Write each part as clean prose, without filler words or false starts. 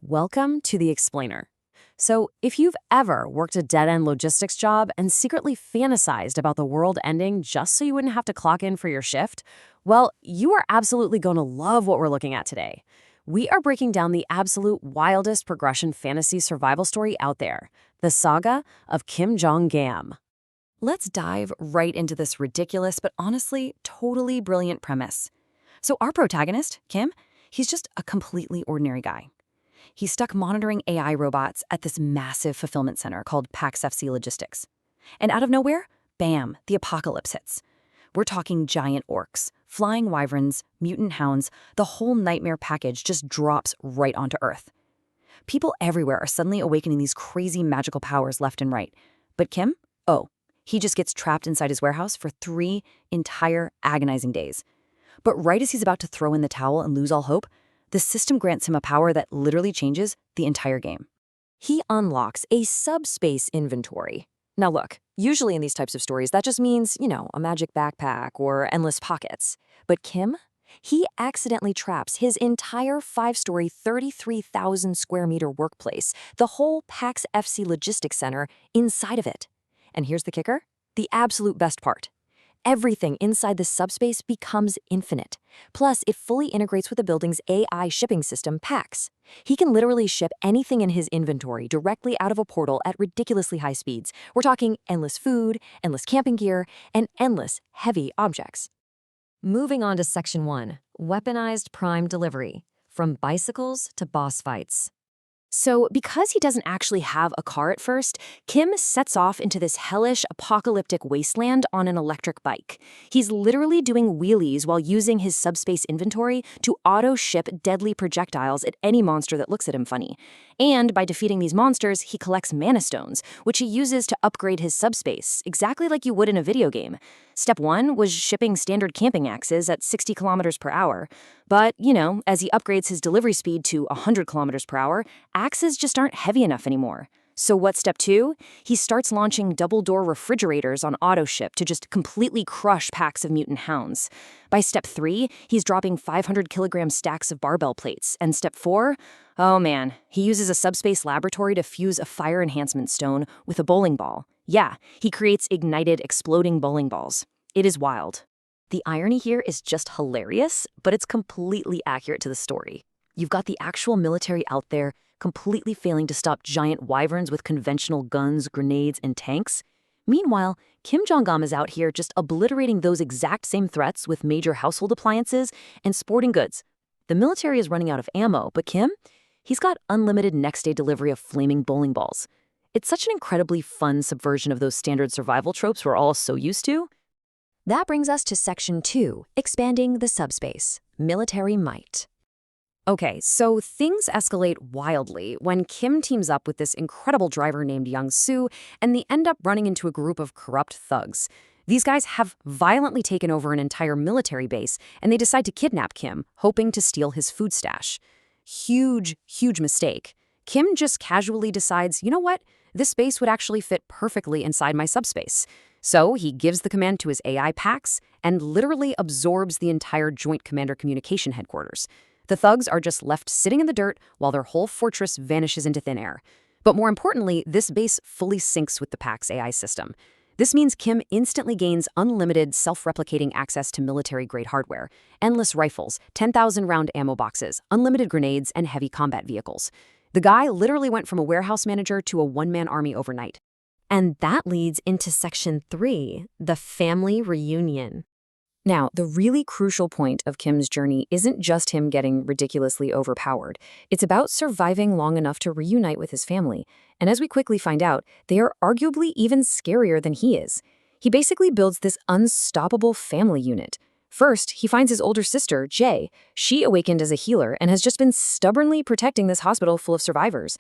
Welcome to The Explainer. So, if you've ever worked a dead-end logistics job and secretly fantasized about the world ending just so you wouldn't have to clock in for your shift, well, you are absolutely going to love what we're looking at today. We are breaking down the absolute wildest progression fantasy survival story out there, the saga of Kim Jong-gam. Let's dive right into this ridiculous but honestly totally brilliant premise. So our protagonist, Kim, he's just a completely ordinary guy. He's stuck monitoring AI robots at this massive fulfillment center called PAX FC Logistics. And out of nowhere, bam, the apocalypse hits. We're talking giant orcs, flying wyverns, mutant hounds, the whole nightmare package just drops right onto Earth. People everywhere are suddenly awakening these crazy magical powers left and right. But Kim? Oh, he just gets trapped inside his warehouse for 3 entire agonizing days. But right as he's about to throw in the towel and lose all hope, the system grants him a power that literally changes the entire game. He unlocks a subspace inventory. Now look, usually in these types of stories, that just means, a magic backpack or endless pockets. But Kim? He accidentally traps his entire 5-story, 33,000 square meter workplace, the whole PAX FC Logistics Center, inside of it. And here's the kicker, the absolute best part. Everything inside the subspace becomes infinite. Plus, it fully integrates with the building's AI shipping system, PAX. He can literally ship anything in his inventory directly out of a portal at ridiculously high speeds. We're talking endless food, endless camping gear, and endless heavy objects. Moving on to Section 1, Weaponized Prime Delivery, from bicycles to boss fights. So, because he doesn't actually have a car at first, Kim sets off into this hellish, apocalyptic wasteland on an electric bike. He's literally doing wheelies while using his subspace inventory to auto-ship deadly projectiles at any monster that looks at him funny. And by defeating these monsters, he collects mana stones, which he uses to upgrade his subspace, exactly like you would in a video game. Step 1 was shipping standard camping axes at 60 kilometers per hour. But, as he upgrades his delivery speed to 100 kilometers per hour, axes just aren't heavy enough anymore. So what's step 2? He starts launching double-door refrigerators on auto-ship to just completely crush packs of mutant hounds. By step 3, he's dropping 500-kilogram stacks of barbell plates. And step 4? Oh man, he uses a subspace laboratory to fuse a fire enhancement stone with a bowling ball. Yeah, he creates ignited, exploding bowling balls. It is wild. The irony here is just hilarious, but it's completely accurate to the story. You've got the actual military out there completely failing to stop giant wyverns with conventional guns, grenades, and tanks. Meanwhile, Kim Jong-gam is out here just obliterating those exact same threats with major household appliances and sporting goods. The military is running out of ammo, but Kim? He's got unlimited next-day delivery of flaming bowling balls. It's such an incredibly fun subversion of those standard survival tropes we're all so used to. That brings us to Section 2, Expanding the Subspace, Military Might. Okay, so things escalate wildly when Kim teams up with this incredible driver named Young-soo, and they end up running into a group of corrupt thugs. These guys have violently taken over an entire military base, and they decide to kidnap Kim, hoping to steal his food stash. Huge mistake. Kim just casually decides, you know what? This base would actually fit perfectly inside my subspace. So he gives the command to his AI PAX and literally absorbs the entire Joint Commander Communication Headquarters. The thugs are just left sitting in the dirt while their whole fortress vanishes into thin air. But more importantly, this base fully syncs with the PAX AI system. This means Kim instantly gains unlimited self-replicating access to military-grade hardware, endless rifles, 10,000-round ammo boxes, unlimited grenades, and heavy combat vehicles. The guy literally went from a warehouse manager to a one-man army overnight. And that leads into Section 3, the family reunion. Now, the really crucial point of Kim's journey isn't just him getting ridiculously overpowered. It's about surviving long enough to reunite with his family. And as we quickly find out, they are arguably even scarier than he is. He basically builds this unstoppable family unit. First, he finds his older sister, Jae. She awakened as a healer and has just been stubbornly protecting this hospital full of survivors.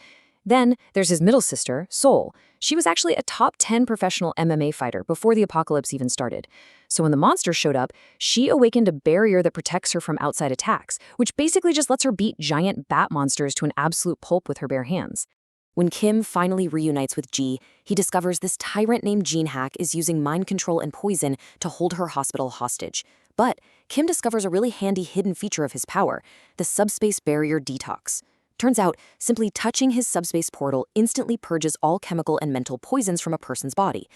Then there's his middle sister, Sol. She was actually a top 10 professional MMA fighter before the apocalypse even started. So when the monsters showed up, she awakened a barrier that protects her from outside attacks, which basically just lets her beat giant bat monsters to an absolute pulp with her bare hands. When Kim finally reunites with Ji, he discovers this tyrant named Gene Hack is using mind control and poison to hold her hospital hostage. But Kim discovers a really handy hidden feature of his power, the subspace barrier detox. Turns out, simply touching his subspace portal instantly purges all chemical and mental poisons from a person's body.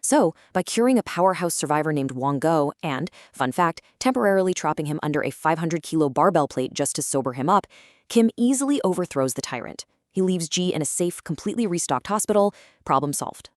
So, by curing a powerhouse survivor named Wang Go and, fun fact, temporarily trapping him under a 500-kilo barbell plate just to sober him up, Kim easily overthrows the tyrant. He leaves Ji in a safe, completely restocked hospital. Problem solved.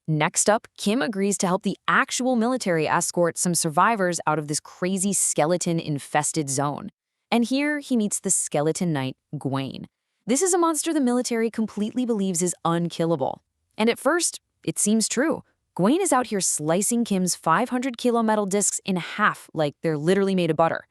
Next up, Kim agrees to help the actual military escort some survivors out of this crazy skeleton-infested zone. And here he meets the skeleton knight, Gwaine. This is a monster the military completely believes is unkillable. And at first, it seems true. Gwaine is out here slicing Kim's 500-kilo metal discs in half like they're literally made of butter.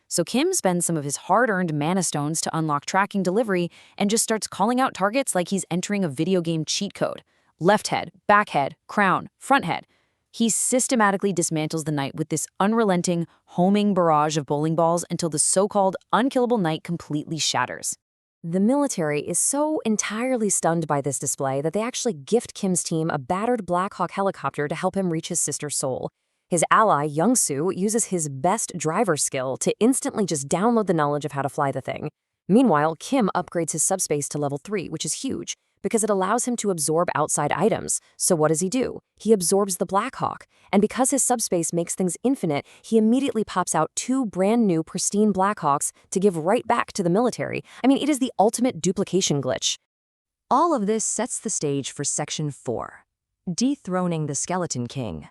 So Kim spends some of his hard-earned mana stones to unlock tracking delivery and just starts calling out targets like he's entering a video game cheat code. Left head, back head, crown, front head. He systematically dismantles the knight with this unrelenting, homing barrage of bowling balls until the so-called unkillable knight completely shatters. The military is so entirely stunned by this display that they actually gift Kim's team a battered Black Hawk helicopter to help him reach his sister's soul. His ally, Young-soo, uses his best driver skill to instantly just download the knowledge of how to fly the thing. Meanwhile, Kim upgrades his subspace to level 3, which is huge, because it allows him to absorb outside items. So what does he do? He absorbs the Black Hawk, and because his subspace makes things infinite, he immediately pops out 2 brand new pristine Black Hawks to give right back to the military. I mean, it is the ultimate duplication glitch. All of this sets the stage for Section 4, dethroning the Skeleton King.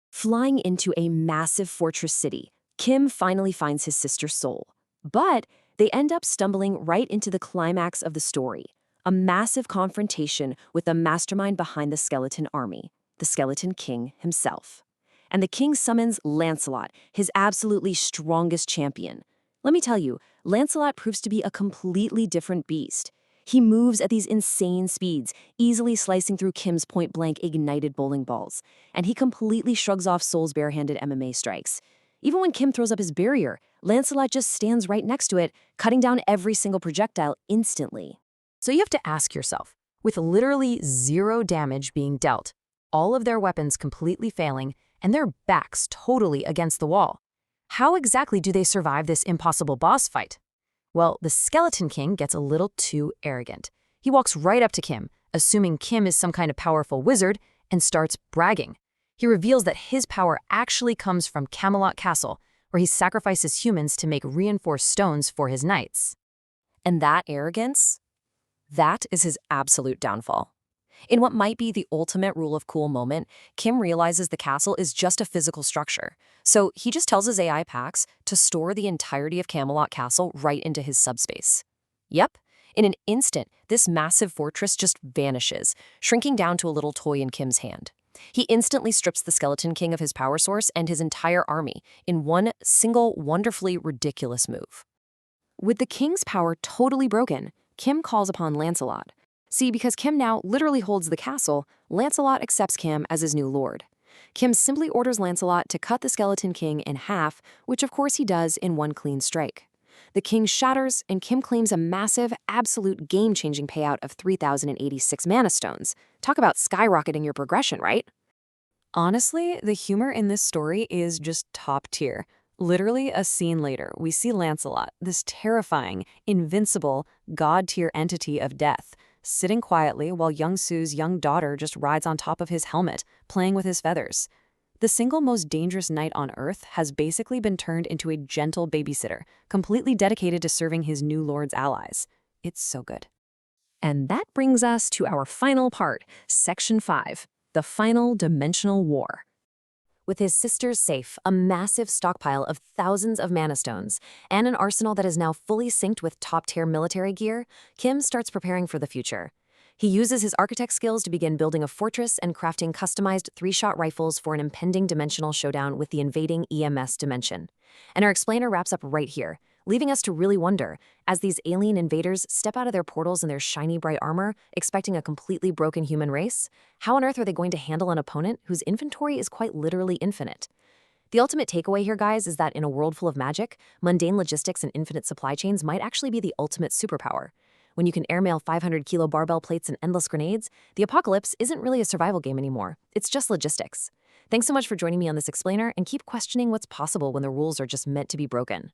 Flying into a massive fortress city, Kim finally finds his sister's soul. But they end up stumbling right into the climax of the story, a massive confrontation with the mastermind behind the skeleton army, the Skeleton King himself. And the king summons Lancelot, his absolutely strongest champion. Let me tell you, Lancelot proves to be a completely different beast. He moves at these insane speeds, easily slicing through Kim's point-blank ignited bowling balls, and he completely shrugs off Soul's barehanded MMA strikes. Even when Kim throws up his barrier, Lancelot just stands right next to it, cutting down every single projectile instantly. So you have to ask yourself, with literally 0 damage being dealt, all of their weapons completely failing, and their backs totally against the wall, how exactly do they survive this impossible boss fight? Well, the Skeleton King gets a little too arrogant. He walks right up to Kim, assuming Kim is some kind of powerful wizard, and starts bragging. He reveals that his power actually comes from Camelot Castle, where he sacrifices humans to make reinforced stones for his knights. And that arrogance? That is his absolute downfall. In what might be the ultimate rule of cool moment, Kim realizes the castle is just a physical structure. So he just tells his AI packs to store the entirety of Camelot Castle right into his subspace. Yep, in an instant, this massive fortress just vanishes, shrinking down to a little toy in Kim's hand. He instantly strips the Skeleton King of his power source and his entire army in one single, wonderfully ridiculous move. With the king's power totally broken, Kim calls upon Lancelot. See, because Kim now literally holds the castle, Lancelot accepts Kim as his new lord. Kim simply orders Lancelot to cut the Skeleton King in half, which of course he does in one clean strike. The king shatters, and Kim claims a massive, absolute game-changing payout of 3,086 mana stones. Talk about skyrocketing your progression, right? Honestly, the humor in this story is just top tier. Literally a scene later, we see Lancelot, this terrifying, invincible, god-tier entity of death, sitting quietly while Young-soo's young daughter just rides on top of his helmet, playing with his feathers. The single most dangerous knight on Earth has basically been turned into a gentle babysitter, completely dedicated to serving his new lord's allies. It's so good. And that brings us to our final part, Section 5, the final dimensional war. With his sister's safe, a massive stockpile of thousands of mana stones, and an arsenal that is now fully synced with top-tier military gear, Kim starts preparing for the future. He uses his architect skills to begin building a fortress and crafting customized 3-shot rifles for an impending dimensional showdown with the invading EMS dimension. And our explainer wraps up right here, leaving us to really wonder, as these alien invaders step out of their portals in their shiny bright armor, expecting a completely broken human race, how on earth are they going to handle an opponent whose inventory is quite literally infinite? The ultimate takeaway here, guys, is that in a world full of magic, mundane logistics and infinite supply chains might actually be the ultimate superpower. When you can airmail 500-kilo barbell plates and endless grenades, the apocalypse isn't really a survival game anymore. It's just logistics. Thanks so much for joining me on this explainer, and keep questioning what's possible when the rules are just meant to be broken.